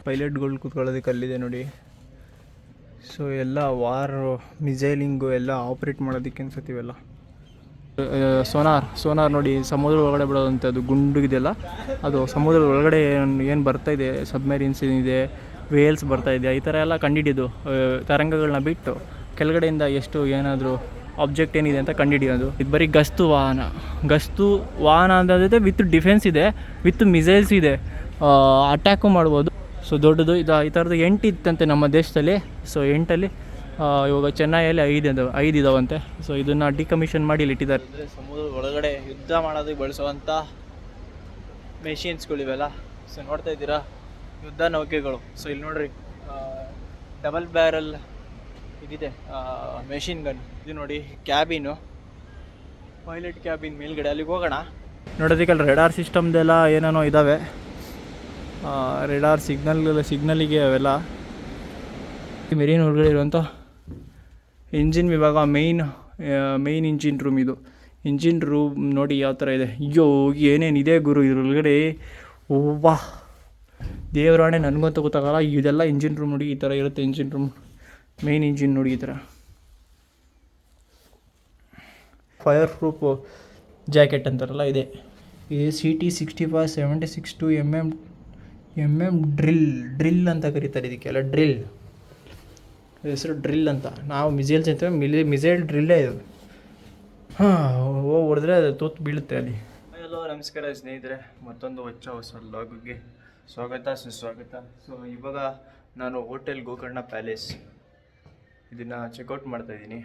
ಪೈಲಟ್ಗಳು ಕೂತ್ಕೊಳ್ಳೋದಕ್ಕೆ ಅಲ್ಲಿದೆ ನೋಡಿ. ಸೊ ಎಲ್ಲ ವಾರ್ ಮಿಸೈಲಿಂಗು ಎಲ್ಲ ಆಪ್ರೇಟ್ ಮಾಡೋದಕ್ಕೆ ಅನ್ಸತ್ತೀವೆಲ್ಲ. ಸೋನಾರ್ ನೋಡಿ, ಸಮುದ್ರ ಒಳಗಡೆ ಬಿಡೋದಂಥದ್ದು ಗುಂಡುಗಿದೆಯಲ್ಲ, ಅದು ಸಮುದ್ರದ ಒಳಗಡೆ ಏನು ಬರ್ತಾಯಿದೆ, ಸಬ್ಮೆರೀನ್ಸ್ ಇದೆ, ವೇಲ್ಸ್ ಬರ್ತಾಯಿದೆ, ಈ ಥರ ಎಲ್ಲ ಕಂಡುಹಿಡಿಯೋದು. ತರಂಗಗಳನ್ನ ಬಿಟ್ಟು ಕೆಳಗಡೆಯಿಂದ ಎಷ್ಟು ಏನಾದರೂ ಆಬ್ಜೆಕ್ಟ್ ಏನಿದೆ ಅಂತ ಕಂಡುಹಿಡಿಯೋದು. ಇದು ಬರೀ ಗಸ್ತು ವಾಹನ ಅಂತ ವಿತ್ ಡಿಫೆನ್ಸ್ ಇದೆ, ವಿತ್ ಮಿಸೈಲ್ಸ್ ಇದೆ, ಅಟ್ಯಾಕು ಮಾಡ್ಬೋದು. ಸೊ ದೊಡ್ಡದು ಈ ಥರದ್ದು 8 ಇತ್ತಂತೆ ನಮ್ಮ ದೇಶದಲ್ಲಿ. ಸೊ 8ಅಲ್ಲಿ ಇವಾಗ ಚೆನ್ನೈಯಲ್ಲಿ 5 ಇದಾವಂತೆ. ಸೊ ಇದನ್ನು ಡಿಕಮಿಷನ್ ಮಾಡಿ ಇಲ್ಲಿ ಇಟ್ಟಿದ್ದಾರೆ. ಸಮುದ್ರ ಒಳಗಡೆ ಯುದ್ಧ ಮಾಡೋದಕ್ಕೆ ಬಳಸುವಂಥ ಮೆಷಿನ್ಸ್ಗಳಿವೆಲ್ಲ. ಸೊ ನೋಡ್ತಾ ಇದ್ದೀರಾ, ಯುದ್ಧ ನೌಕೆಗಳು. ಸೊ ಇಲ್ಲಿ ನೋಡ್ರಿ, ಡಬಲ್ ಬ್ಯಾರಲ್ ಇದಿದೆ ಮೆಷಿನ್ ಗನ್. ಇದು ನೋಡಿ ಕ್ಯಾಬಿನು, ಪೈಲಟ್ ಕ್ಯಾಬಿನ್ ಮೇಲ್ಗಡೆ. ಅಲ್ಲಿಗೆ ಹೋಗೋಣ ನೋಡೋದಕ್ಕಲ್ಲಿ ರೆಡಾರ್ ಸಿಸ್ಟಮ್ದೆಲ್ಲ ಏನೇನೋ ಇದ್ದಾವೆ. ರೆಡಾರ್ ಸಿಗ್ನಲಿಗೆ ಅವೆಲ್ಲ. ಮೆರೀನ್ ಒಳಗಡೆ ಇರುವಂಥ ಇಂಜಿನ್ ವಿಭಾಗ, ಮೇಯ್ನ್ ಇಂಜಿನ್ ರೂಮ್. ಇದು ಇಂಜಿನ್ ರೂಮ್ ನೋಡಿ ಯಾವ ಥರ ಇದೆ. ಅಯ್ಯೋ ಏನೇನಿದೆ ಗುರು ಇದ್ರೊಳಗಡೆ. ಓವಾ ದೇವರಾಣೆ, ನನಗಂತೂ ಗೊತ್ತಾಗಲ್ಲ. ಇದೆಲ್ಲ ಇಂಜಿನ್ ರೂಮ್ ನೋಡಿ, ಈ ಥರ ಇರುತ್ತೆ ಇಂಜಿನ್ ರೂಮ್. ಮೇಯ್ನ್ ಇಂಜಿನ್ ನೋಡಿ ಈ ಥರ. ಫೈರ್ ಪ್ರೂಫ್ ಜಾಕೆಟ್ ಅಂತಾರಲ್ಲ ಇದೆ. ಇದು CT-65-76 mm ಡ್ರಿಲ್ ಅಂತ ಕರೀತಾರೆ ಇದಕ್ಕೆಲ್ಲ. ಡ್ರಿಲ್ ಹೆಸರು ಡ್ರಿಲ್ ಅಂತ. ನಾವು ಮಿಸೈಲ್ಸ್ ಅಂತೇವೆ, ಮಿಸೈಲ್ ಡ್ರಿಲ್ಲೇ ಇದು. ಹೊಡೆದ್ರೆ ಅದು ತೂತು ಬೀಳುತ್ತೆ ಅಲ್ಲಿ. ಹಲೋ ನಮಸ್ಕಾರ ಸ್ನೇಹಿತರೆ, ಮತ್ತೊಂದು ಹೊಸ ಲಾಗಿಗೆ ಸ್ವಾಗತ ಸುಸ್ವಾಗತ. ಸೊ ಇವಾಗ ನಾನು ಹೋಟೆಲ್ ಗೋಕರ್ಣ ಪ್ಯಾಲೇಸ್ ಇದನ್ನು ಚೆಕ್ಔಟ್ ಮಾಡ್ತಾಯಿದ್ದೀನಿ.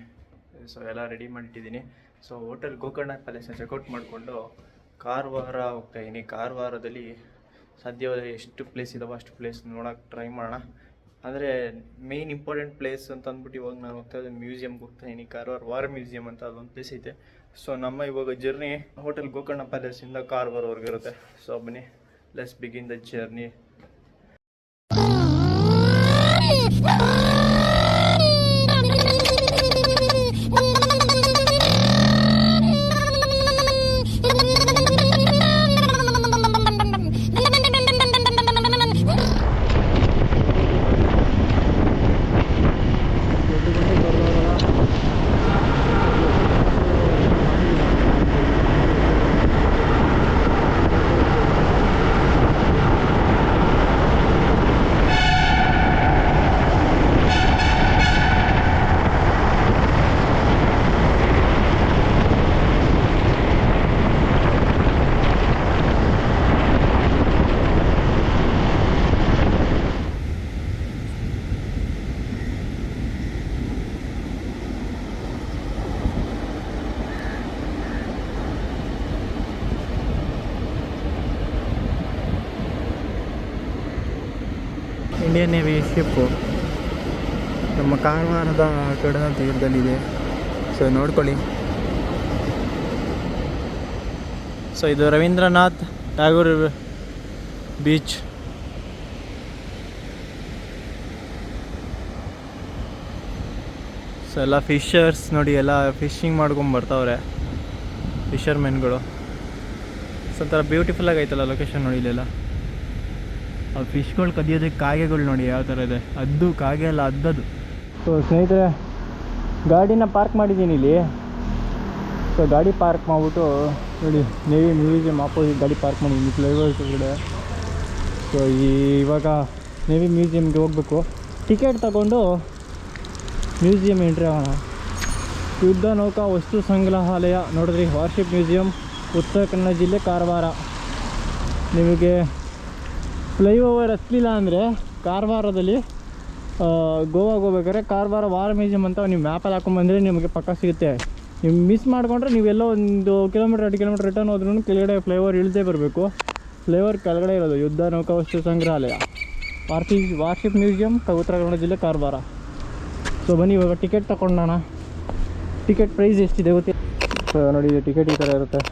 ಸೊ ಎಲ್ಲ ರೆಡಿ ಮಾಡಿಟ್ಟಿದ್ದೀನಿ. ಸೊ ಹೋಟೆಲ್ ಗೋಕರ್ಣ ಪ್ಯಾಲೇಸ್ನ ಚೆಕ್ಔಟ್ ಮಾಡಿಕೊಂಡು ಕಾರವಾರ ಹೋಗ್ತಾಯಿದ್ದೀನಿ. ಕಾರವಾರದಲ್ಲಿ ಸಾಧ್ಯವಾದ ಎಷ್ಟು ಪ್ಲೇಸ್ ಇದಾವೆ ಅಷ್ಟು ಪ್ಲೇಸ್ ನೋಡೋಕೆ ಟ್ರೈ ಮಾಡೋಣ. ಅಂದರೆ ಮೇಯ್ನ್ ಇಂಪಾರ್ಟೆಂಟ್ ಪ್ಲೇಸ್ ಅಂತ ಅಂದ್ಬಿಟ್ಟು ಇವಾಗ ನಾನು ಹೋಗ್ತಾ ಇದ್ದೀನಿ ಮ್ಯೂಸಿಯಮ್ಗೆ ಹೋಗ್ತಾಯಿದ್ದೀನಿ. ಕಾರವಾರ ವಾರ್ ಮ್ಯೂಸಿಯಮ್ ಅಂತ ಅದೊಂದು ಪ್ಲೇಸ್ ಐತೆ. ಸೊ ನಮ್ಮ ಇವಾಗ ಜರ್ನಿ ಹೋಟೆಲ್ ಗೋಕರ್ಣ ಪ್ಯಾಲೇಸಿಂದ ಕಾರವಾರವರೆಗೆ ಇರುತ್ತೆ. ಸೊ ಬನ್ನಿ, let's begin the journey. Indian navy ship ನಮ್ಮ ಕಾರವಾರದ ಕಡಲ ತೀರದಲ್ಲಿದೆ. ಸೊ ನೋಡ್ಕೊಳ್ಳಿ. ಸೊ ಇದು ರವೀಂದ್ರನಾಥ್ ಟ್ಯಾಗೋರ್ ಬೀಚ್. ಸೊ ಎಲ್ಲ ಫಿಶರ್ಸ್ ನೋಡಿ, ಎಲ್ಲ ಫಿಶಿಂಗ್ ಮಾಡ್ಕೊಂಡು ಬರ್ತಾವ್ರೆ ಫಿಶರ್ಮೆನ್ಗಳು. ಸೊ ಒಂಥರ ಬ್ಯೂಟಿಫುಲ್ಲಾಗಿ ಐತಲ್ಲ ಲೊಕೇಶನ್ ನೋಡಿ. ಇಲ್ಲೆಲ್ಲ ಆ ಫಿಶ್ಗಳು ಕದಿಯೋದಕ್ಕೆ ಕಾಗೆಗಳು ನೋಡಿ ಯಾವ ಥರ ಇದೆ. ಅದು ಕಾಗೆ ಅಲ್ಲ, ಅದ್ದದು. ಸೊ ಸ್ನೇಹಿತರೆ, ಗಾಡಿನ ಪಾರ್ಕ್ ಮಾಡಿದ್ದೀನಿ ಇಲ್ಲಿ. ಸೊ ಗಾಡಿ ಪಾರ್ಕ್ ಮಾಡಿಬಿಟ್ಟು ನೋಡಿ, ನೇವಿ ಮ್ಯೂಸಿಯಮ್ ಆಪೋಸಿಟ್ ಗಾಡಿ ಪಾರ್ಕ್ ಮಾಡಿದ್ದೀನಿ ಫ್ಲೈಓವರ್ ಕಡೆ. ಸೊ ಇವಾಗ ನೇವಿ ಮ್ಯೂಸಿಯಮ್ಗೆ ಹೋಗಬೇಕು. ಟಿಕೆಟ್ ತಗೊಂಡು ಮ್ಯೂಸಿಯಮ್ ಎಂಟ್ರಿ ಆಗೋಣ. ಯುದ್ಧ ನೌಕಾ ವಸ್ತು ಸಂಗ್ರಹಾಲಯ ನೋಡಿದ್ರಿ, ವಾರ್ಷಿಪ್ ಮ್ಯೂಸಿಯಮ್, ಉತ್ತರ ಕನ್ನಡ ಜಿಲ್ಲೆ, ಕಾರವಾರ. ನಿಮಗೆ ಫ್ಲೈಓವರ್ ಹತ್ತಲಿಲ್ಲ ಅಂದರೆ ಕಾರವಾರದಲ್ಲಿ ಗೋವಾಗೆ ಹೋಗ್ಬೇಕಾದ್ರೆ ಕಾರವಾರ ವಾರ್ ಮ್ಯೂಸಿಯಮ್ ಅಂತ ನೀವು ಮ್ಯಾಪಲ್ಲಿ ಹಾಕೊಂಡ್ಬಂದರೆ ನಿಮಗೆ ಪಕ್ಕ ಸಿಗುತ್ತೆ. ನೀವು ಮಿಸ್ ಮಾಡಿಕೊಂಡ್ರೆ ನೀವೆಲ್ಲೋ 1 ಕಿಲೋಮೀಟ್ರ್ 2 ಕಿಲೋಮೀಟ್ರ್ ರಿಟರ್ನ್ ಹೋದ್ರೂ ಕೆಳಗಡೆ ಫ್ಲೈಓವರ್ ಇಳಿದೇ ಬರಬೇಕು. ಫ್ಲೈಓವರ್ ಕೆಳಗಡೆ ಇರೋದು ಯುದ್ಧ ನೌಕಾ ವಸ್ತು ಸಂಗ್ರಹಾಲಯ, ವಾರ್ಷಿಪ್ ಮ್ಯೂಸಿಯಮ್, ಉತ್ತರ ಕನ್ನಡ ಜಿಲ್ಲೆ, ಕಾರವಾರ. ಸೊ ಬನ್ನಿ ಇವಾಗ ಟಿಕೆಟ್ ತಗೊಂಡೋಣ. ಟಿಕೆಟ್ ಪ್ರೈಸ್ ಎಷ್ಟಿದೆ ಗೊತ್ತಿಲ್ಲ. ಸೊ ನೋಡಿ, ಇದು ಟಿಕೆಟ್ ಈ ಥರ ಇರುತ್ತೆ.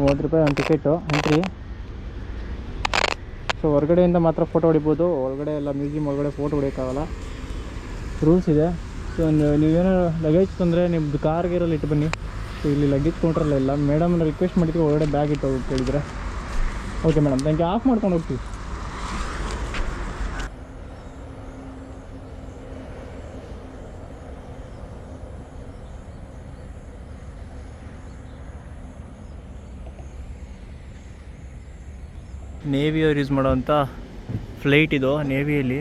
30 ರೂಪಾಯಿ ಒಂದು ಟಿಕೆಟು ಎಂಟ್ರಿ. ಸೊ ಹೊರಗಡೆಯಿಂದ ಮಾತ್ರ ಫೋಟೋ ಹೊಡಿಬೋದು, ಒಳಗಡೆ ಎಲ್ಲ ಮ್ಯೂಸಿಯಮ್ ಒಳಗಡೆ ಫೋಟೋ ಹೊಡಿಯೋಕ್ಕಾಗಲ್ಲ, ರೂಲ್ಸ್ ಇದೆ. ಸೊ ನೀವೇನಾದ್ರು ಲಗೇಜ್ ತಂದರೆ ನಿಮ್ಮದು ಕಾರ್ಗಿರಲ್ಲಿ ಇಟ್ಟು ಬನ್ನಿ. ಸೊ ಇಲ್ಲಿ ಲಗೇಜ್ ಕೌಂಟ್ರಲ್ಲ ಇಲ್ಲ. ಮೇಡಮ್ನ ರಿಕ್ವೆಸ್ಟ್ ಮಾಡಿದ್ವಿ ಒಳಗಡೆ ಬ್ಯಾಗ್ ಇಟ್ಟು ಹೋಗಿ ಕೇಳಿದರೆ. Okay madam, thank you. Off ಮಾಡ್ಕೊಂಡು ಹೋಗ್ತೀವಿ. ನೇವಿಯವ್ರು ಯೂಸ್ ಮಾಡೋವಂಥ ಫ್ಲೈಟ್ ಇದು ನೇವಿಯಲ್ಲಿ.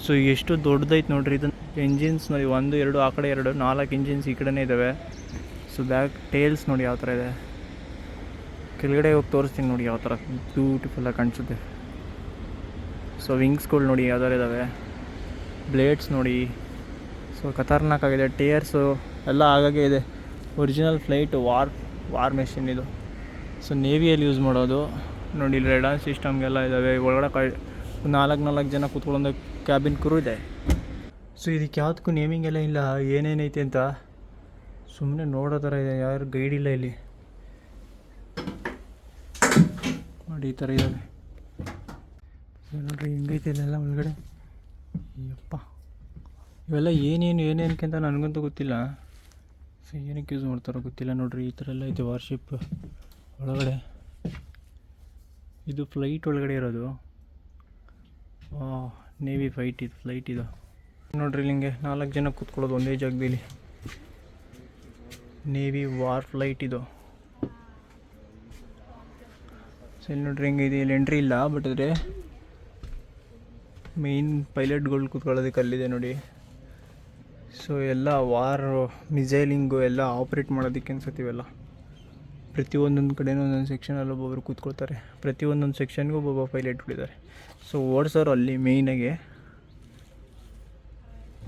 ಸೊ ಎಷ್ಟು ದೊಡ್ಡದೈತೆ ನೋಡ್ರಿ ಇದು. ಎಂಜಿನ್ಸ್ ನೋಡಿ 1 2 ಆ ಕಡೆ 2 4 ಇಂಜಿನ್ಸ್ ಈ ಕಡೆನೇ ಇದ್ದಾವೆ. ಸೊ ಬ್ಯಾಕ್ ಟೇಲ್ಸ್ ನೋಡಿ ಯಾವ ಥರ ಇದೆ. ಕೆಳಗಡೆ ಹೋಗಿ ತೋರಿಸ್ತೀನಿ ನೋಡಿ ಯಾವ ಥರ ಬ್ಯೂಟಿಫುಲ್ಲಾಗಿ ಕಾಣಿಸುತ್ತೆ. ಸೊ ವಿಂಗ್ಸ್ಗಳು ನೋಡಿ ಯಾವ ಥರ ಇದ್ದಾವೆ, ಬ್ಲೇಡ್ಸ್ ನೋಡಿ. ಸೊ ಖತರ್ನಾಕ್ ಆಗಿದೆ. ಟೇರ್ಸು ಎಲ್ಲ ಹಾಗಾಗೆ ಇದೆ. ಒರಿಜಿನಲ್ ಫ್ಲೈಟು ವಾರ್ ಮೆಷಿನ್ ಇದು. ಸೊ ನೇವಿಯಲ್ಲಿ ಯೂಸ್ ಮಾಡೋದು ನೋಡಿ. ಇಲ್ಲಿ ರೆಡಾರ್ ಸಿಸ್ಟಮ್ಗೆಲ್ಲ ಇದ್ದಾವೆ. ಒಳಗಡೆ 4 ಜನ ಕೂತ್ಕೊಳ್ಳೋ ಕ್ಯಾಬಿನ್ ಕ್ರೂ ಇದೆ. ಸೊ ಇದಕ್ಕೆ ಯಾವುದಕ್ಕೂ ನೇಮಿಂಗ್ ಎಲ್ಲ ಇಲ್ಲ, ಏನೇನೈತೆ ಅಂತ ಸುಮ್ಮನೆ ನೋಡೋ ಥರ ಇದೆ. ಯಾರು ಗೈಡ್ ಇಲ್ಲ ಇಲ್ಲಿ ನೋಡಿ. ಈ ಥರ ಇದ್ದಾವೆ ನೋಡ್ರಿ, ಹೆಂಗೈತೆ ಇಲ್ಲೆಲ್ಲ ಒಳಗಡೆ. ಯಪ್ಪ, ಇವೆಲ್ಲ ಏನೇನಕ್ಕೆ ಅಂತ ನನಗಂತೂ ಗೊತ್ತಿಲ್ಲ. ಸೊ ಏನಕ್ಕೆ ಯೂಸ್ ಮಾಡ್ತಾರೋ ಗೊತ್ತಿಲ್ಲ ನೋಡ್ರಿ. ಈ ಥರ ಎಲ್ಲ ಐತೆ ವಾರ್ಶಿಪ್ ಒಳಗಡೆ. ಇದು ಫ್ಲೈಟ್ ಒಳಗಡೆ ಇರೋದು. ನೇವಿ ಫ್ಲೈಟ್ ಇದು ನೋಡ್ರಿ. ಹಿಂಗೆ 4 ಜನ ಕೂತ್ಕೊಳ್ಳೋದು ಒಂದೇ ಜಾಗದಲ್ಲಿ. ನೇವಿ ವಾರ್ ಫ್ಲೈಟ್ ಇದು. ಸೊ ಇಲ್ಲಿ ನೋಡ್ರಿ ಹೆಂಗಿದೆ. ಇಲ್ಲಿ ಎಂಟ್ರಿ ಇಲ್ಲ, ಬಟ್ ಆದರೆ ಮೇಯ್ನ್ ಪೈಲಟ್ಗಳು ಕೂತ್ಕೊಳ್ಳೋದಕ್ಕೆ ಅಲ್ಲಿದೆ ನೋಡಿ. ಸೊ ಎಲ್ಲ ಮಿಸೈಲಿಂಗು ಎಲ್ಲ ಆಪ್ರೇಟ್ ಮಾಡೋದಕ್ಕೆ ಅನ್ಸುತ್ತೆ ಇವೆಲ್ಲ. ಪ್ರತಿಯೊಂದೊಂದು ಕಡೆನೂ ಒಂದೊಂದು ಸೆಕ್ಷನಲ್ಲಿ ಒಬ್ಬೊಬ್ಬರು ಕೂತ್ಕೊಳ್ತಾರೆ. ಪ್ರತಿಯೊಂದೊಂದು ಸೆಕ್ಷನ್ಗೂ ಒಬ್ಬೊಬ್ಬ ಪೈಲಟ್ಗಳಿದ್ದಾರೆ. ಸೊ ಓಡಿಸೋರು ಅಲ್ಲಿ ಮೇಯ್ನಾಗೆ.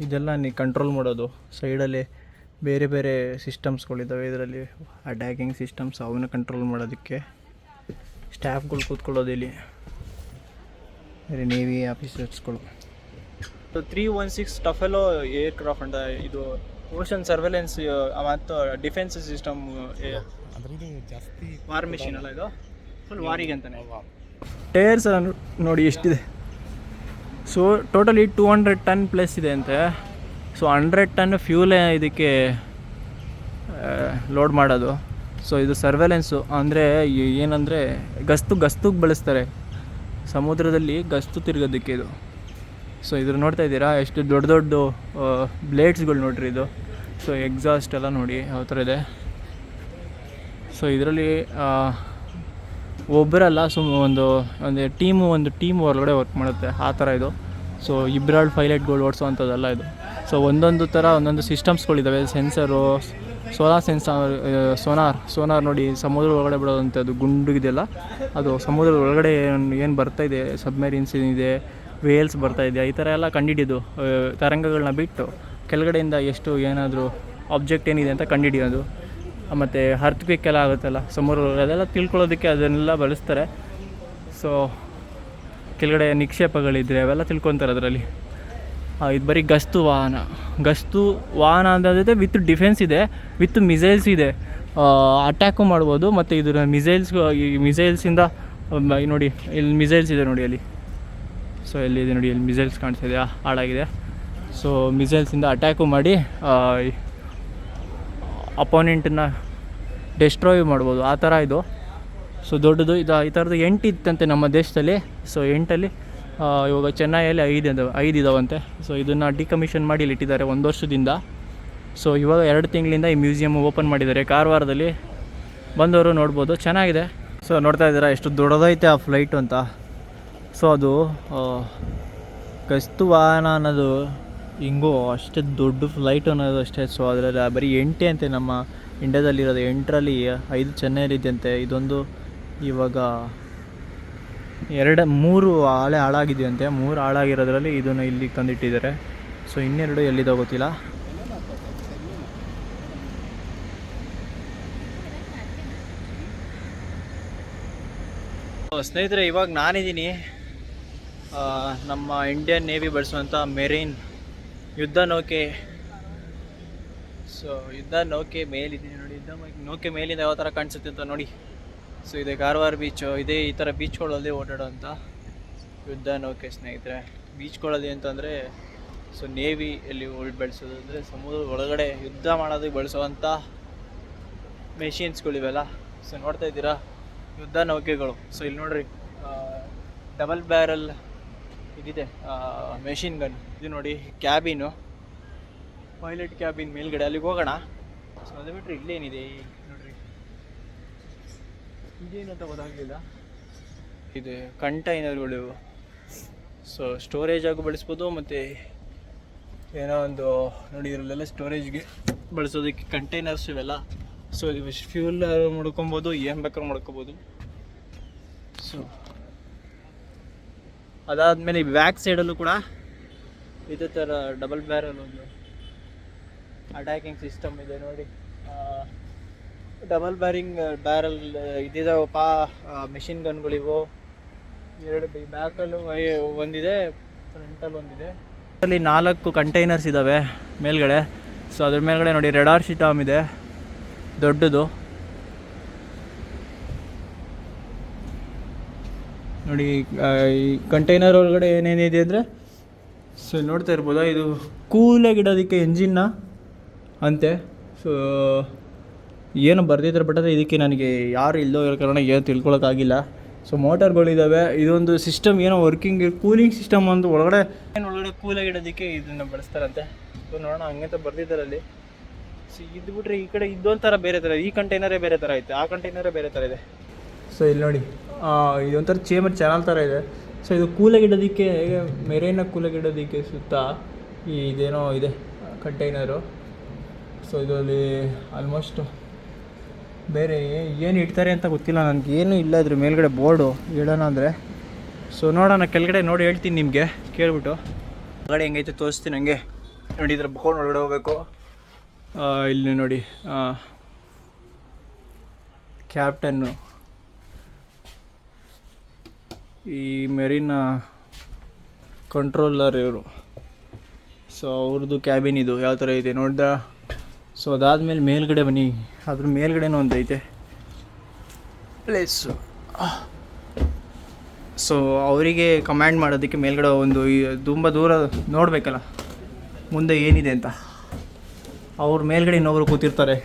ಇದೆಲ್ಲ ನೀವು ಕಂಟ್ರೋಲ್ ಮಾಡೋದು. ಸೈಡಲ್ಲಿ ಬೇರೆ ಬೇರೆ ಸಿಸ್ಟಮ್ಸ್ಗಳಿದ್ದಾವೆ ಇದರಲ್ಲಿ, ಅಟ್ಯಾಕಿಂಗ್ ಸಿಸ್ಟಮ್ಸ್. ಅವನ್ನ ಕಂಟ್ರೋಲ್ ಮಾಡೋದಕ್ಕೆ ಸ್ಟಾಫ್ಗಳು ಕೂತ್ಕೊಳ್ಳೋದು ಇಲ್ಲಿ, ನೇವಿ ಆಫೀಸರ್ಸ್ಗಳು. 316 ಟಫೆಲೋ ಏರ್ಕ್ರಾಫ್ಟ್ ಅಂತ ಇದು. ಓಷನ್ ಸರ್ವೆಲೆನ್ಸ್ ಮತ್ತು ಡಿಫೆನ್ಸ್ ಸಿಸ್ಟಮ್ ಜಾಸ್ತಿ ವಾರ್ ಮಿಷಿನ್ ಅಲ್ಲ ಇದು. ಫುಲ್ ವಾರಿಗೆ ಅಂತಾನೆ. ಟೈರ್ಸ್ ಎಲ್ಲ ನೋಡಿ ಎಷ್ಟಿದೆ. ಸೊ ಟೋಟಲಿ 200 ಟನ್ ಪ್ಲಸ್ ಇದೆ ಅಂತೆ. ಸೊ 100 ಟನ್ ಫ್ಯೂಲೇ ಇದಕ್ಕೆ ಲೋಡ್ ಮಾಡೋದು. ಸೊ ಇದು ಸರ್ವೆಲೆನ್ಸು ಅಂದರೆ ಏನಂದರೆ ಗಸ್ತುಗೆ ಬಳಸ್ತಾರೆ ಸಮುದ್ರದಲ್ಲಿ, ಗಸ್ತು ತಿರುಗೋದಕ್ಕೆ ಇದು. ಸೊ ಇದ್ರ ನೋಡ್ತಾ ಇದ್ದೀರಾ ಎಷ್ಟು ದೊಡ್ಡ ದೊಡ್ಡ ಬ್ಲೇಡ್ಸ್ಗಳು ನೋಡ್ರಿ ಇದು. ಸೊ ಎಕ್ಸಾಸ್ಟ್ ಎಲ್ಲ ನೋಡಿ ಯಾವ ಥರ ಇದೆ. ಸೊ ಇದರಲ್ಲಿ ಒಬ್ಬರಲ್ಲ, ಒಂದು ಟೀಮ್ ಹೊರಗಡೆ ವರ್ಕ್ ಮಾಡುತ್ತೆ ಆ ಥರ ಇದು. ಸೊ ಇಬ್ಬರಾಳು ಪೈಲಟ್ಗಳು ಓಡಿಸೋವಂಥದ್ದಲ್ಲ ಇದು. ಸೊ ಒಂದೊಂದು ಸಿಸ್ಟಮ್ಸ್ಗಳಿದ್ದಾವೆ. ಸೆನ್ಸರು, ಸೋನಾರ್ ನೋಡಿ, ಸಮುದ್ರ ಒಳಗಡೆ ಬಿಡೋದಂಥದ್ದು ಗುಂಡುಗಿದೆಯಲ್ಲ ಅದು. ಸಮುದ್ರದ ಒಳಗಡೆ ಏನು ಬರ್ತಾಯಿದೆ, ಸಬ್ಮೆರೀನ್ಸ್ ಏನಿದೆ, ವೇಲ್ಸ್ ಬರ್ತಾಯಿದೆ, ಈ ಥರ ಎಲ್ಲ ಕಂಡುಹಿಡಿಯೋದು. ತರಂಗಗಳನ್ನ ಬಿಟ್ಟು ಕೆಳಗಡೆಯಿಂದ ಎಷ್ಟು ಏನಾದರೂ ಆಬ್ಜೆಕ್ಟ್ ಏನಿದೆ ಅಂತ ಕಂಡುಹಿಡಿಯೋದು. ಮತ್ತು ಅರ್ಥಕ್ವೇಕ್ ಎಲ್ಲ ಆಗುತ್ತಲ್ಲ ಸಮುದ್ರ, ಅದೆಲ್ಲ ತಿಳ್ಕೊಳ್ಳೋದಕ್ಕೆ ಅದನ್ನೆಲ್ಲ ಬಳಸ್ತಾರೆ. ಸೊ ಕೆಳಗಡೆ ನಿಕ್ಷೇಪಗಳಿದ್ದರೆ ಅವೆಲ್ಲ ತಿಳ್ಕೊತಾರೆ ಅದರಲ್ಲಿ. ಇದು ಬರೀ ಗಸ್ತು ವಾಹನ ಅಂತ ವಿತ್ ಡಿಫೆನ್ಸ್ ಇದೆ, ವಿತ್ ಮಿಸೈಲ್ಸ್ ಇದೆ. ಅಟ್ಯಾಕು ಮಾಡ್ಬೋದು. ಮತ್ತು ಇದರ ಮಿಸೈಲ್ಸಿಂದ ನೋಡಿ, ಇಲ್ಲಿ ಮಿಸೈಲ್ಸ್ ಇದೆ ನೋಡಿ ಅಲ್ಲಿ. ಸೊ ಎಲ್ಲಿದೆ ನೋಡಿ, ಇಲ್ಲಿ ಮಿಸೈಲ್ಸ್ ಕಾಣಿಸ್ತಿದೆ, ಹಾಳಾಗಿದೆ. ಸೊ ಮಿಸೈಲ್ಸಿಂದ ಅಟ್ಯಾಕು ಮಾಡಿ ಅಪೋನೆಂಟನ್ನು ಡೆಸ್ಟ್ರಾಯ್ ಮಾಡ್ಬೋದು, ಆ ಥರ ಇದು. ಸೊ ದೊಡ್ಡದು ಇದು. ಈ ಥರದ್ದು 8 ಇತ್ತಂತೆ ನಮ್ಮ ದೇಶದಲ್ಲಿ. ಸೊ 8ಅಲ್ಲಿ ಇವಾಗ ಚೆನ್ನೈಯಲ್ಲಿ 5 ಇದಾವಂತೆ. ಸೊ ಇದನ್ನು ಡಿಕಮಿಷನ್ ಮಾಡಿ ಇಲ್ಲಿ ಇಟ್ಟಿದ್ದಾರೆ 1 ವರ್ಷದಿಂದ. ಸೊ ಇವಾಗ 2 ತಿಂಗಳಿಂದ ಈ ಮ್ಯೂಸಿಯಮ್ ಓಪನ್ ಮಾಡಿದ್ದಾರೆ. ಕಾರವಾರದಲ್ಲಿ ಬಂದವರು ನೋಡ್ಬೋದು, ಚೆನ್ನಾಗಿದೆ. ಸೊ ನೋಡ್ತಾ ಇದ್ದೀರಾ ಎಷ್ಟು ದೊಡ್ಡದೈತೆ ಆ ಫ್ಲೈಟು ಅಂತ. ಸೊ ಅದು ಗಸ್ತು ವಾಹನ ಅನ್ನೋದು ಹಿಂಗೋ ಅಷ್ಟೇ ದೊಡ್ಡ ಫ್ಲೈಟ್ ಅನ್ನೋದು ಅಷ್ಟೇ. ಸೊ ಅದರಲ್ಲಿ ಬರೀ 8 ಅಂತೆ ನಮ್ಮ ಇಂಡಿಯಾದಲ್ಲಿರೋದು. 8ರಲ್ಲಿ 5 ಚೆನ್ನೈಲಿದ್ದಂತೆ. ಇದೊಂದು ಇವಾಗ 3 ಹಾಳಾಗಿದೆಯಂತೆ. 3 ಹಾಳಾಗಿರೋದ್ರಲ್ಲಿ ಇದನ್ನು ಇಲ್ಲಿಗೆ ತಂದಿಟ್ಟಿದ್ದಾರೆ. ಸೊ ಇನ್ನೆರಡು ಎಲ್ಲಿದೆ ಗೊತ್ತಿಲ್ಲ. ಸ್ನೇಹಿತರೆ, ಇವಾಗ ನಾನಿದ್ದೀನಿ ನಮ್ಮ ಇಂಡಿಯನ್ ನೇವಿ ಬಳಸುವಂಥ ಮೆರೈನ್ ಯುದ್ಧ ನೌಕೆ. ಸೊ ಯುದ್ಧ ನೌಕೆ ಮೇಲಿದ್ದೀನಿ ನೋಡಿ. ನೌಕೆ ಮೇಲಿಂದ ಯಾವ ಥರ ಕಾಣಿಸುತ್ತೆ ಅಂತ ನೋಡಿ. ಸೊ ಇದೆ ಕಾರವಾರ ಬೀಚು. ಈ ಥರ ಬೀಚ್ಗಳಲ್ಲಿ ಓಡಾಡೋಂಥ ಯುದ್ಧ ನೌಕೆ ಸ್ನೇಹಿತರೆ. ಬೀಚ್ಗಳಲ್ಲಿ ಅಂತಂದರೆ ಸೊ ನೇವಿಯಲ್ಲಿ ಬೆಳೆಸೋದು ಅಂದರೆ ಸಮುದ್ರ ಒಳಗಡೆ ಯುದ್ಧ ಮಾಡೋದಕ್ಕೆ ಬಳಸುವಂಥ ಮೆಷಿನ್ಸ್ಗಳಿವೆಲ್ಲ. ಸೊ ನೋಡ್ತಾ ಇದ್ದೀರಾ ಯುದ್ಧ ನೌಕೆಗಳು. ಸೊ ಇಲ್ಲಿ ನೋಡ್ರಿ, ಡಬಲ್ ಬ್ಯಾರಲ್ ಇದಿದೆ ಮೆಷಿನ್ ಗನ್. ಇದು ನೋಡಿ ಕ್ಯಾಬಿನು, ಪೈಲಟ್ ಕ್ಯಾಬಿನ್ ಮೇಲ್ಗಡೆ. ಅಲ್ಲಿಗೆ ಹೋಗೋಣ. ಸೊ ಅದು ಬಿಟ್ಟರೆ ಇಲ್ಲೇನಿದೆ ನೋಡ್ರಿ, ಇದೇನು ಅಂತ ಗೊತ್ತಾಗಲಿಲ್ಲ. ಇದು ಕಂಟೈನರ್ಗಳು. ಸೊ ಸ್ಟೋರೇಜ್ ಆಗೂ ಬಳಸ್ಬೋದು, ಮತ್ತು ಏನೋ ಒಂದು ನೋಡಿ ಇದರಲ್ಲೆಲ್ಲ ಸ್ಟೋರೇಜ್ಗೆ ಬಳಸೋದಕ್ಕೆ ಕಂಟೈನರ್ಸ್ ಇವೆಲ್ಲ. ಸೊ ಇದು ಫ್ಯೂಲ್ ಮಾಡ್ಕೊಬೋದು, ಏನು ಬೇಕಾದ್ರೂ ಮಾಡ್ಕೊಬೋದು. ಸೊ ಅದಾದಮೇಲೆ ಈ ಬ್ಯಾಕ್ ಸೈಡಲ್ಲೂ ಕೂಡ ಇದೇ ಥರ ಡಬಲ್ ಬ್ಯಾರಲ್ ಒಂದು ಅಟ್ಯಾಕಿಂಗ್ ಸಿಸ್ಟಮ್ ಇದೆ ನೋಡಿ. ಡಬಲ್ ಬ್ಯಾರಲ್ ಇದಿದಾವಪ್ಪ ಮೆಷಿನ್ ಗನ್ಗಳಿವು. ಎರಡು ಬ್ಯಾಕಲ್ಲೂ ಒಂದಿದೆ, ಫ್ರಂಟಲ್ಲಿ ಒಂದಿದೆ. ಅಲ್ಲಿ 4 ಕಂಟೈನರ್ಸ್ ಇದ್ದಾವೆ ಮೇಲ್ಗಡೆ. ಸೊ ಅದ್ರ ಮೇಲ್ಗಡೆ ನೋಡಿ ರೆಡಾರ್ ಸಿಸ್ಟಮ್ ಇದೆ ದೊಡ್ಡದು ನೋಡಿ. ಈ ಕಂಟೈನರ್ ಒಳಗಡೆ ಏನೇನಿದೆ ಅಂದರೆ, ಸೊ ನೋಡ್ತಾ ಇರ್ಬೋದಾ, ಇದು ಕೂಲಾಗಿಡೋದಕ್ಕೆ ಎಂಜಿನ್ನ ಅಂತೆ. ಸೊ ಏನು ಬರ್ದಿದ್ದಾರೆ, ಬಟ್ ಆದರೆ ಇದಕ್ಕೆ ನನಗೆ ಯಾರು ಇಲ್ಲೋ ಇರೋ ಕಾರಣ ಏನು ತಿಳ್ಕೊಳಕ್ಕಾಗಿಲ್ಲ. ಸೊ ಮೋಟರ್ಗಳಿದ್ದಾವೆ. ಇದೊಂದು ಸಿಸ್ಟಮ್ ಏನೋ ವರ್ಕಿಂಗ್ ಕೂಲಿಂಗ್ ಸಿಸ್ಟಮ್ ಒಂದು ಒಳಗಡೆ ಕೂಲಾಗಿಡೋದಕ್ಕೆ ಇದನ್ನು ಬಳಸ್ತಾರಂತೆ. ಸೊ ನೋಡೋಣ, ಹಂಗಂತ ಬರ್ದಿದ್ದಾರೆ ಅಲ್ಲಿ. ಸೊ ಇದು ಬಿಟ್ಟರೆ ಈ ಕಡೆ ಇದೊಂಥರ ಬೇರೆ ಥರ, ಈ ಕಂಟೈನರೇ ಬೇರೆ ಥರ ಐತೆ, ಆ ಕಂಟೈನರೇ ಬೇರೆ ಥರ ಇದೆ. ಸೊ ಇಲ್ಲಿ ನೋಡಿ ಇದೊಂಥರ ಚೇಂಬರ್ ಚಾನಲ್ ಥರ ಇದೆ. ಸೊ ಇದು ಕೂಲಾಗಿಡೋದಕ್ಕೆ, ಮೆರೇನ ಕೂಲಾಗಿಡೋದಕ್ಕೆ ಸುತ್ತ ಇದೇನೋ ಇದೆ ಕಂಟೈನರು. ಸೊ ಇದರಲ್ಲಿ ಆಲ್ಮೋಸ್ಟ್ ಬೇರೆ ಏನು ಇಡ್ತಾರೆ ಅಂತ ಗೊತ್ತಿಲ್ಲ ನನಗೆ, ಏನೂ ಇಲ್ಲ ಇದ್ರ ಮೇಲ್ಗಡೆ ಬೋರ್ಡು ಹೇಳೋಣ ಅಂದರೆ. ಸೊ ನೋಡೋಣ, ಕೆಳಗಡೆ ನೋಡಿ ಹೇಳ್ತೀನಿ ನಿಮಗೆ ಕೇಳ್ಬಿಟ್ಟು. ಹೊರಗಡೆ ಹೆಂಗೈತೆ ತೋರಿಸ್ತೀನಿ ನನಗೆ. ನೋಡಿ ಇದ್ರ ಬೋರ್ಡ್ ಒಳಗಡೆ ಹೋಗ್ಬೇಕು. ಇಲ್ಲಿ ನೋಡಿ ಕ್ಯಾಪ್ಟನ್ನು, ಈ ಮೆರಿನ ಕಂಟ್ರೋಲರ್ ಇವರು. ಸೊ ಅವ್ರದ್ದು ಕ್ಯಾಬಿನ್ ಇದು ಯಾವ ಥರ ಇದೆ ನೋಡ್ದ. ಸೊ ಅದಾದಮೇಲೆ ಮೇಲ್ಗಡೆ ಬನ್ನಿ, ಅದ್ರ ಮೇಲ್ಗಡೆನೂ ಒಂದು ಐತೆ ಪ್ಲೇಸು. ಸೊ ಅವರಿಗೆ ಕಮ್ಯಾಂಡ್ ಮಾಡೋದಕ್ಕೆ ಮೇಲ್ಗಡೆ ಒಂದು ತುಂಬ ದೂರ ನೋಡಬೇಕಲ್ಲ ಮುಂದೆ ಏನಿದೆ ಅಂತ, ಅವ್ರ ಮೇಲ್ಗಡೆ ಇನ್ನೊಬ್ರು ಕೂತಿರ್ತಾರೆ.